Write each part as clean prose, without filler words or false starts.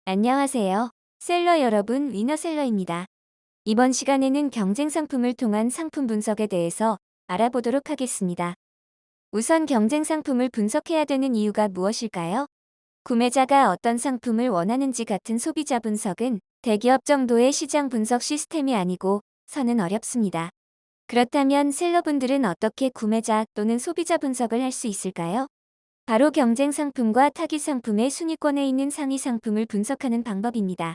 안녕하세요. 셀러 여러분, 위너셀러입니다. 이번 시간에는 경쟁 상품을 통한 상품 분석에 대해서 알아보도록 하겠습니다. 우선 경쟁 상품을 분석해야 되는 이유가 무엇일까요? 구매자가 어떤 상품을 원하는지 같은 소비자 분석은 대기업 정도의 시장 분석 시스템이 아니고 서는 어렵습니다. 그렇다면 셀러분들은 어떻게 구매자 또는 소비자 분석을 할 수 있을까요? 바로 경쟁 상품과 타깃 상품의 순위권에 있는 상위 상품을 분석하는 방법입니다.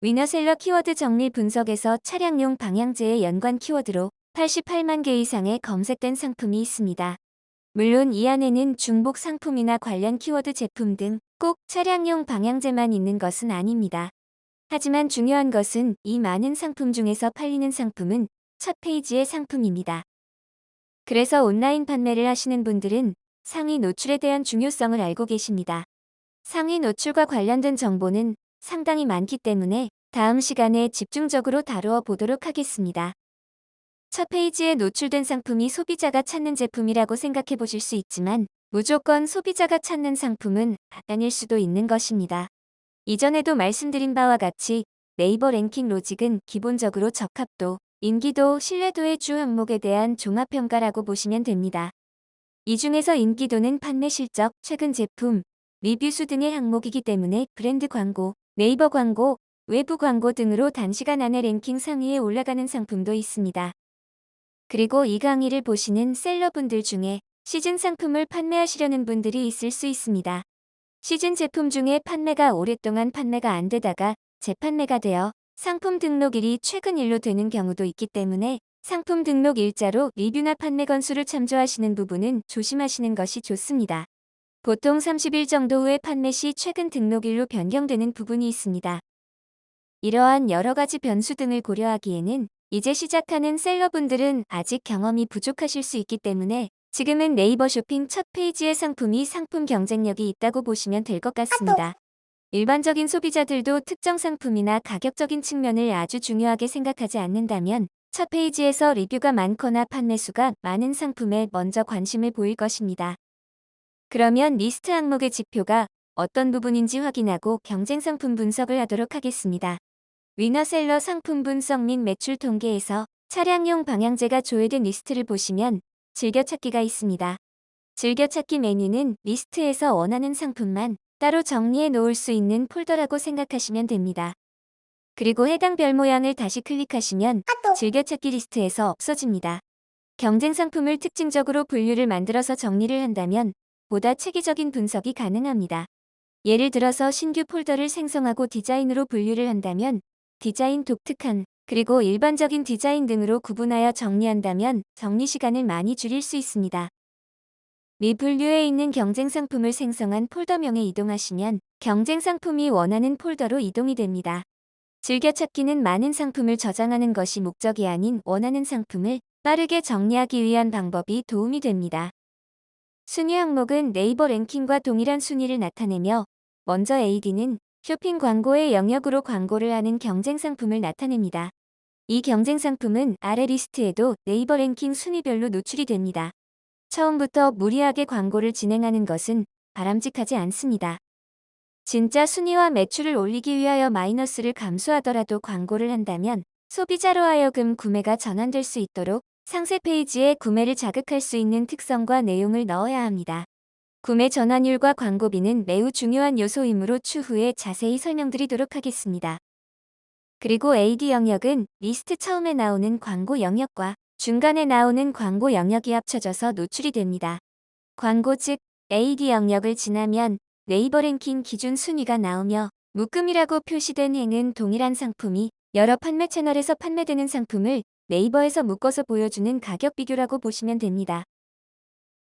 위너셀러 키워드 정리 분석에서 차량용 방향제의 연관 키워드로 88만 개 이상의 검색된 상품이 있습니다. 물론 이 안에는 중복 상품이나 관련 키워드 제품 등 꼭 차량용 방향제만 있는 것은 아닙니다. 하지만 중요한 것은 이 많은 상품 중에서 팔리는 상품은 첫 페이지의 상품입니다. 그래서 온라인 판매를 하시는 분들은 상위 노출에 대한 중요성을 알고 계십니다. 상위 노출과 관련된 정보는 상당히 많기 때문에 다음 시간에 집중적으로 다루어 보도록 하겠습니다. 첫 페이지에 노출된 상품이 소비자가 찾는 제품이라고 생각해 보실 수 있지만 무조건 소비자가 찾는 상품은 아닐 수도 있는 것입니다. 이전에도 말씀드린 바와 같이 네이버 랭킹 로직은 기본적으로 적합도, 인기도, 신뢰도의 주 항목에 대한 종합평가라고 보시면 됩니다. 이 중에서 인기도는 판매 실적, 최근 제품, 리뷰 수 등의 항목이기 때문에 브랜드 광고, 네이버 광고, 외부 광고 등으로 단시간 안에 랭킹 상위에 올라가는 상품도 있습니다. 그리고 이 강의를 보시는 셀러분들 중에 시즌 상품을 판매하시려는 분들이 있을 수 있습니다. 시즌 제품 중에 판매가 오랫동안 판매가 안 되다가 재판매가 되어 상품 등록일이 최근 일로 되는 경우도 있기 때문에 상품 등록 일자로 리뷰나 판매 건수를 참조하시는 부분은 조심하시는 것이 좋습니다. 보통 30일 정도 후에 판매 시 최근 등록일로 변경되는 부분이 있습니다. 이러한 여러 가지 변수 등을 고려하기에는 이제 시작하는 셀러분들은 아직 경험이 부족하실 수 있기 때문에 지금은 네이버 쇼핑 첫 페이지의 상품이 상품 경쟁력이 있다고 보시면 될 것 같습니다. 일반적인 소비자들도 특정 상품이나 가격적인 측면을 아주 중요하게 생각하지 않는다면 첫 페이지에서 리뷰가 많거나 판매 수가 많은 상품에 먼저 관심을 보일 것입니다. 그러면 리스트 항목의 지표가 어떤 부분인지 확인하고 경쟁 상품 분석을 하도록 하겠습니다. 위너셀러 상품 분석 및 매출 통계에서 차량용 방향제가 조회된 리스트를 보시면 즐겨찾기가 있습니다. 즐겨찾기 메뉴는 리스트에서 원하는 상품만 따로 정리해 놓을 수 있는 폴더라고 생각하시면 됩니다. 그리고 해당 별 모양을 다시 클릭하시면 즐겨찾기 리스트에서 없어집니다. 경쟁 상품을 특징적으로 분류를 만들어서 정리를 한다면 보다 체계적인 분석이 가능합니다. 예를 들어서 신규 폴더를 생성하고 디자인으로 분류를 한다면 디자인 독특한, 그리고 일반적인 디자인 등으로 구분하여 정리한다면 정리 시간을 많이 줄일 수 있습니다. 미분류에 있는 경쟁 상품을 생성한 폴더명에 이동하시면 경쟁 상품이 원하는 폴더로 이동이 됩니다. 즐겨찾기는 많은 상품을 저장하는 것이 목적이 아닌 원하는 상품을 빠르게 정리하기 위한 방법이 도움이 됩니다. 순위 항목은 네이버 랭킹과 동일한 순위를 나타내며 먼저 AD는 쇼핑 광고의 영역으로 광고를 하는 경쟁 상품을 나타냅니다. 이 경쟁 상품은 아래 리스트에도 네이버 랭킹 순위별로 노출이 됩니다. 처음부터 무리하게 광고를 진행하는 것은 바람직하지 않습니다. 진짜 순위와 매출을 올리기 위하여 마이너스를 감수하더라도 광고를 한다면 소비자로 하여금 구매가 전환될 수 있도록 상세 페이지에 구매를 자극할 수 있는 특성과 내용을 넣어야 합니다. 구매 전환율과 광고비는 매우 중요한 요소이므로 추후에 자세히 설명드리도록 하겠습니다. 그리고 AD 영역은 리스트 처음에 나오는 광고 영역과 중간에 나오는 광고 영역이 합쳐져서 노출이 됩니다. 광고 즉 AD 영역을 지나면 네이버 랭킹 기준 순위가 나오며 묶음이라고 표시된 행은 동일한 상품이 여러 판매 채널에서 판매되는 상품을 네이버에서 묶어서 보여주는 가격 비교라고 보시면 됩니다.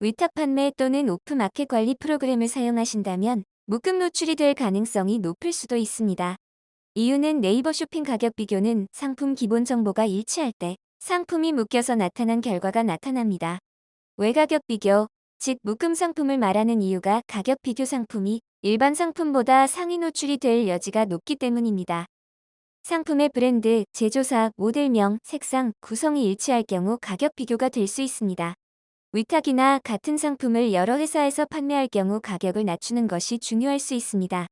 위탁 판매 또는 오프마켓 관리 프로그램을 사용하신다면 묶음 노출이 될 가능성이 높을 수도 있습니다. 이유는 네이버 쇼핑 가격 비교는 상품 기본 정보가 일치할 때 상품이 묶여서 나타난 결과가 나타납니다. 외가격 비교, 즉 묶음 상품을 말하는 이유가 가격 비교 상품이 일반 상품보다 상위 노출이 될 여지가 높기 때문입니다. 상품의 브랜드, 제조사, 모델명, 색상, 구성이 일치할 경우 가격 비교가 될 수 있습니다. 위탁이나 같은 상품을 여러 회사에서 판매할 경우 가격을 낮추는 것이 중요할 수 있습니다.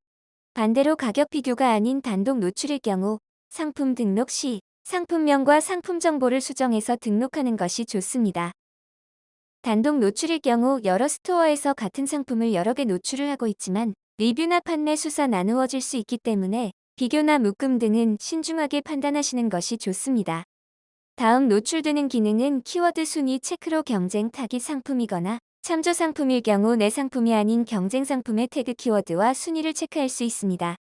반대로 가격 비교가 아닌 단독 노출일 경우 상품 등록 시 상품명과 상품 정보를 수정해서 등록하는 것이 좋습니다. 단독 노출일 경우 여러 스토어에서 같은 상품을 여러 개 노출을 하고 있지만 리뷰나 판매 수가 나누어질 수 있기 때문에 비교나 묶음 등은 신중하게 판단하시는 것이 좋습니다. 다음 노출되는 기능은 키워드 순위 체크로 경쟁 타깃 상품이거나 참조 상품일 경우 내 상품이 아닌 경쟁 상품의 태그 키워드와 순위를 체크할 수 있습니다.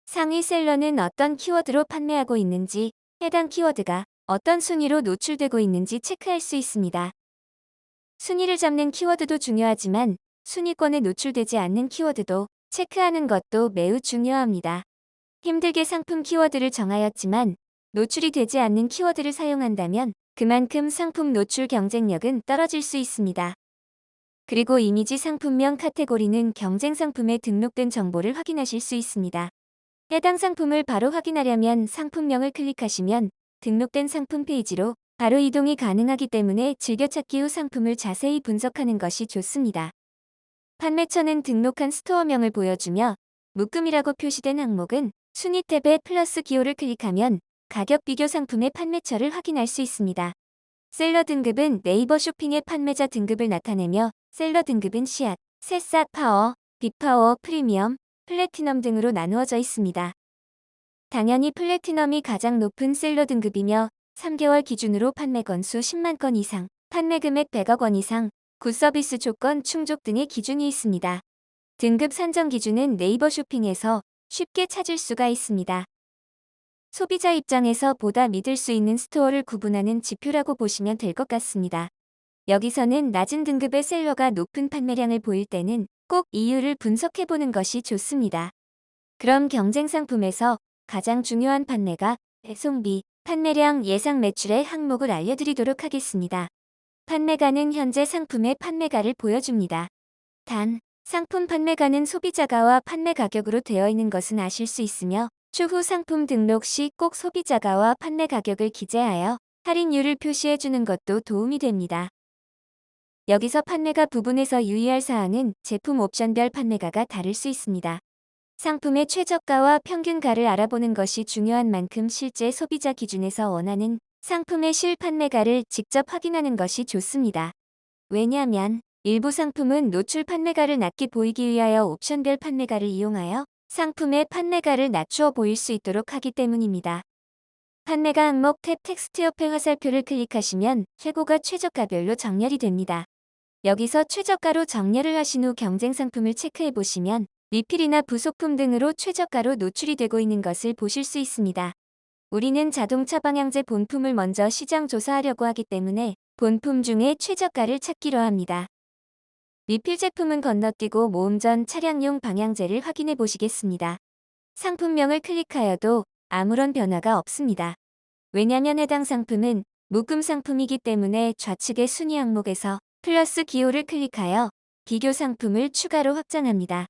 상위 셀러는 어떤 키워드로 판매하고 있는지, 해당 키워드가 어떤 순위로 노출되고 있는지 체크할 수 있습니다. 순위를 잡는 키워드도 중요하지만 순위권에 노출되지 않는 키워드도 체크하는 것도 매우 중요합니다. 힘들게 상품 키워드를 정하였지만 노출이 되지 않는 키워드를 사용한다면 그만큼 상품 노출 경쟁력은 떨어질 수 있습니다. 그리고 이미지 상품명 카테고리는 경쟁 상품에 등록된 정보를 확인하실 수 있습니다. 해당 상품을 바로 확인하려면 상품명을 클릭하시면 등록된 상품 페이지로 바로 이동이 가능하기 때문에 즐겨찾기 후 상품을 자세히 분석하는 것이 좋습니다. 판매처는 등록한 스토어명을 보여주며 묶음이라고 표시된 항목은 순위 탭에 플러스 기호를 클릭하면 가격 비교 상품의 판매처를 확인할 수 있습니다. 셀러 등급은 네이버 쇼핑의 판매자 등급을 나타내며 셀러 등급은 씨앗, 새싹 파워, 빅파워, 프리미엄, 플래티넘 등으로 나누어져 있습니다. 당연히 플래티넘이 가장 높은 셀러 등급이며 3개월 기준으로 판매 건수 10만 건 이상, 판매 금액 100억 원 이상, 굿서비스 조건 충족 등의 기준이 있습니다. 등급 산정 기준은 네이버 쇼핑에서 쉽게 찾을 수가 있습니다. 소비자 입장에서 보다 믿을 수 있는 스토어를 구분하는 지표라고 보시면 될 것 같습니다. 여기서는 낮은 등급의 셀러가 높은 판매량을 보일 때는 꼭 이유를 분석해보는 것이 좋습니다. 그럼 경쟁 상품에서 가장 중요한 판매가 배송비, 판매량, 예상 매출의 항목을 알려드리도록 하겠습니다. 판매가는 현재 상품의 판매가를 보여줍니다. 단, 상품 판매가는 소비자가와 판매 가격으로 되어 있는 것은 아실 수 있으며 추후 상품 등록 시 꼭 소비자가와 판매 가격을 기재하여 할인율을 표시해 주는 것도 도움이 됩니다. 여기서 판매가 부분에서 유의할 사항은 제품 옵션별 판매가가 다를 수 있습니다. 상품의 최저가와 평균가를 알아보는 것이 중요한 만큼 실제 소비자 기준에서 원하는 상품의 실판매가를 직접 확인하는 것이 좋습니다. 왜냐하면 일부 상품은 노출 판매가를 낮게 보이기 위하여 옵션별 판매가를 이용하여 상품의 판매가를 낮추어 보일 수 있도록 하기 때문입니다. 판매가 항목 탭 텍스트 옆에 화살표를 클릭하시면 최고가 최저가별로 정렬이 됩니다. 여기서 최저가로 정렬을 하신 후 경쟁 상품을 체크해 보시면 리필이나 부속품 등으로 최저가로 노출이 되고 있는 것을 보실 수 있습니다. 우리는 자동차 방향제 본품을 먼저 시장 조사하려고 하기 때문에 본품 중에 최저가를 찾기로 합니다. 리필 제품은 건너뛰고 모음 전 차량용 방향제를 확인해 보시겠습니다. 상품명을 클릭하여도 아무런 변화가 없습니다. 왜냐면 해당 상품은 묶음 상품이기 때문에 좌측의 순위 항목에서 플러스 기호를 클릭하여 비교 상품을 추가로 확장합니다.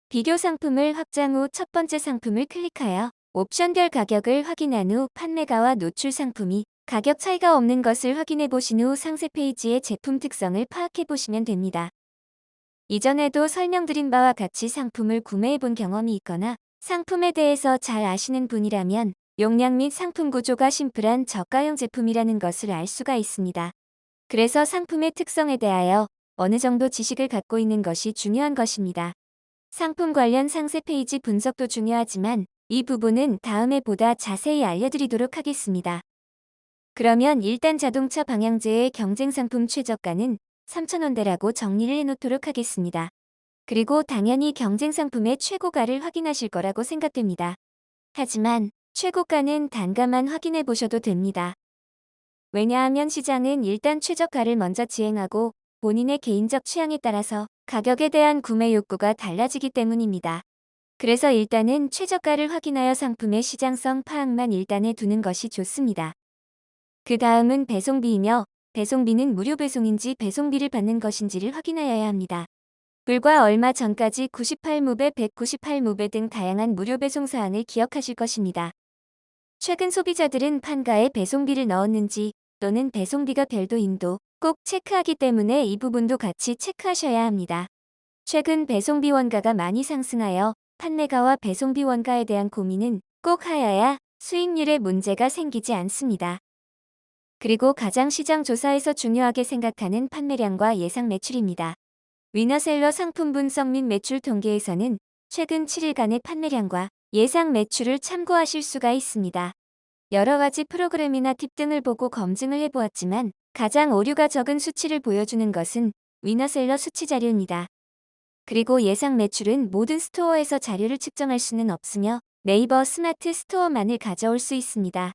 비교 상품을 확장 후 첫 번째 상품을 클릭하여 옵션별 가격을 확인한 후 판매가와 노출 상품이 가격 차이가 없는 것을 확인해 보신 후 상세 페이지의 제품 특성을 파악해 보시면 됩니다. 이전에도 설명드린 바와 같이 상품을 구매해 본 경험이 있거나 상품에 대해서 잘 아시는 분이라면 용량 및 상품 구조가 심플한 저가형 제품이라는 것을 알 수가 있습니다. 그래서 상품의 특성에 대하여 어느 정도 지식을 갖고 있는 것이 중요한 것입니다. 상품 관련 상세 페이지 분석도 중요하지만 이 부분은 다음에 보다 자세히 알려드리도록 하겠습니다. 그러면 일단 자동차 방향제의 경쟁 상품 최저가는 3,000원대라고 정리를 해놓도록 하겠습니다. 그리고 당연히 경쟁 상품의 최고가를 확인하실 거라고 생각됩니다. 하지만 최고가는 단가만 확인해 보셔도 됩니다. 왜냐하면 시장은 일단 최저가를 먼저 지행하고 본인의 개인적 취향에 따라서 가격에 대한 구매 욕구가 달라지기 때문입니다. 그래서 일단은 최저가를 확인하여 상품의 시장성 파악만 일단에 두는 것이 좋습니다. 그 다음은 배송비이며 배송비는 무료 배송인지 배송비를 받는 것인지를 확인하여야 합니다. 불과 얼마 전까지 98무배, 198무배 등 다양한 무료 배송 사항을 기억하실 것입니다. 최근 소비자들은 판가에 배송비를 넣었는지 또는 배송비가 별도인도 꼭 체크하기 때문에 이 부분도 같이 체크하셔야 합니다. 최근 배송비 원가가 많이 상승하여 판매가와 배송비 원가에 대한 고민은 꼭 하여야 수익률에 문제가 생기지 않습니다. 그리고 가장 시장 조사에서 중요하게 생각하는 판매량과 예상 매출입니다. 위너셀러 상품 분석 및 매출 통계에서는 최근 7일간의 판매량과 예상 매출을 참고하실 수가 있습니다. 여러 가지 프로그램이나 팁 등을 보고 검증을 해보았지만 가장 오류가 적은 수치를 보여주는 것은 위너셀러 수치 자료입니다. 그리고 예상 매출은 모든 스토어에서 자료를 측정할 수는 없으며 네이버 스마트 스토어만을 가져올 수 있습니다.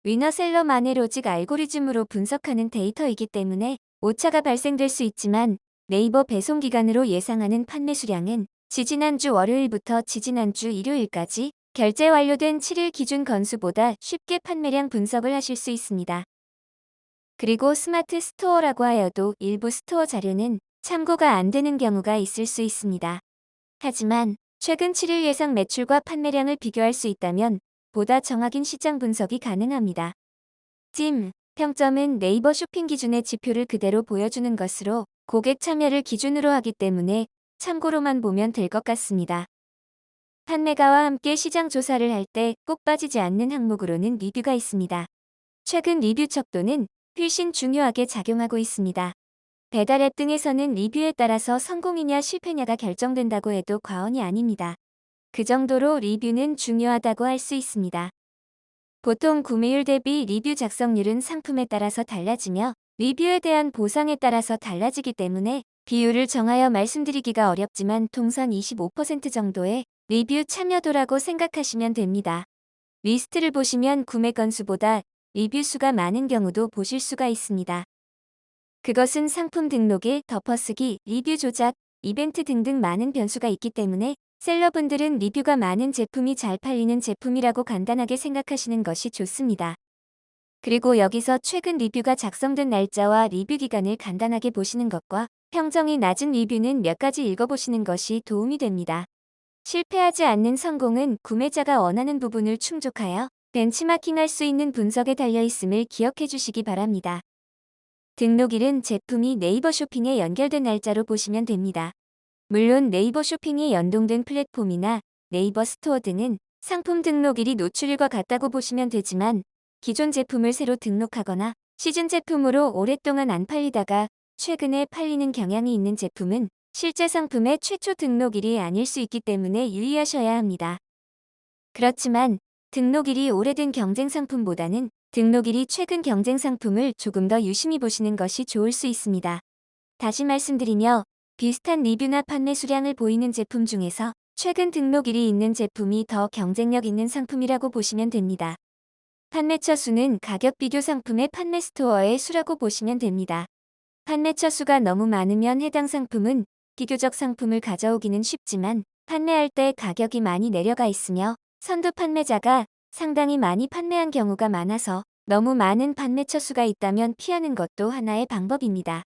위너셀러만의 로직 알고리즘으로 분석하는 데이터이기 때문에 오차가 발생될 수 있지만 네이버 배송 기간으로 예상하는 판매 수량은 지지난주 월요일부터 지지난주 일요일까지 결제 완료된 7일 기준 건수보다 쉽게 판매량 분석을 하실 수 있습니다. 그리고 스마트 스토어라고 하여도 일부 스토어 자료는 참고가 안 되는 경우가 있을 수 있습니다. 하지만 최근 7일 예상 매출과 판매량을 비교할 수 있다면 보다 정확인 시장 분석이 가능합니다. 평점은 네이버 쇼핑 기준의 지표를 그대로 보여주는 것으로 고객 참여를 기준으로 하기 때문에 참고로만 보면 될 것 같습니다. 판매가와 함께 시장 조사를 할 때 꼭 빠지지 않는 항목으로는 리뷰가 있습니다. 최근 리뷰 척도는 훨씬 중요하게 작용하고 있습니다. 배달앱 등에서는 리뷰에 따라서 성공이냐 실패냐가 결정된다고 해도 과언이 아닙니다. 그 정도로 리뷰는 중요하다고 할 수 있습니다. 보통 구매율 대비 리뷰 작성률은 상품에 따라서 달라지며 리뷰에 대한 보상에 따라서 달라지기 때문에 비율을 정하여 말씀드리기가 어렵지만 통상 25% 정도의 리뷰 참여도라고 생각하시면 됩니다. 리스트를 보시면 구매 건수보다 리뷰 수가 많은 경우도 보실 수가 있습니다. 그것은 상품 등록일, 덮어쓰기, 리뷰 조작, 이벤트 등등 많은 변수가 있기 때문에 셀러분들은 리뷰가 많은 제품이 잘 팔리는 제품이라고 간단하게 생각하시는 것이 좋습니다. 그리고 여기서 최근 리뷰가 작성된 날짜와 리뷰 기간을 간단하게 보시는 것과 평점이 낮은 리뷰는 몇 가지 읽어보시는 것이 도움이 됩니다. 실패하지 않는 성공은 구매자가 원하는 부분을 충족하여 벤치마킹할 수 있는 분석에 달려있음을 기억해 주시기 바랍니다. 등록일은 제품이 네이버 쇼핑에 연결된 날짜로 보시면 됩니다. 물론 네이버 쇼핑이 연동된 플랫폼이나 네이버 스토어 등은 상품 등록일이 노출일과 같다고 보시면 되지만 기존 제품을 새로 등록하거나 시즌 제품으로 오랫동안 안 팔리다가 최근에 팔리는 경향이 있는 제품은 실제 상품의 최초 등록일이 아닐 수 있기 때문에 유의하셔야 합니다. 그렇지만 등록일이 오래된 경쟁 상품보다는 등록일이 최근 경쟁 상품을 조금 더 유심히 보시는 것이 좋을 수 있습니다. 다시 말씀드리며 비슷한 리뷰나 판매 수량을 보이는 제품 중에서 최근 등록일이 있는 제품이 더 경쟁력 있는 상품이라고 보시면 됩니다. 판매처 수는 가격 비교 상품의 판매 스토어의 수라고 보시면 됩니다. 판매처 수가 너무 많으면 해당 상품은 비교적 상품을 가져오기는 쉽지만 판매할 때 가격이 많이 내려가 있으며 선두 판매자가 상당히 많이 판매한 경우가 많아서 너무 많은 판매처 수가 있다면 피하는 것도 하나의 방법입니다.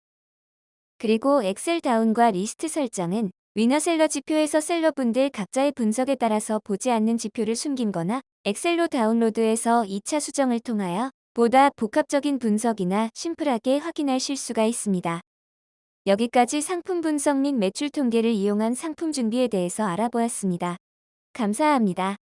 그리고 엑셀 다운과 리스트 설정은 위너셀러 지표에서 셀러분들 각자의 분석에 따라서 보지 않는 지표를 숨긴 거나 엑셀로 다운로드해서 2차 수정을 통하여 보다 복합적인 분석이나 심플하게 확인하실 수가 있습니다. 여기까지 상품 분석 및 매출 통계를 이용한 상품 준비에 대해서 알아보았습니다. 감사합니다.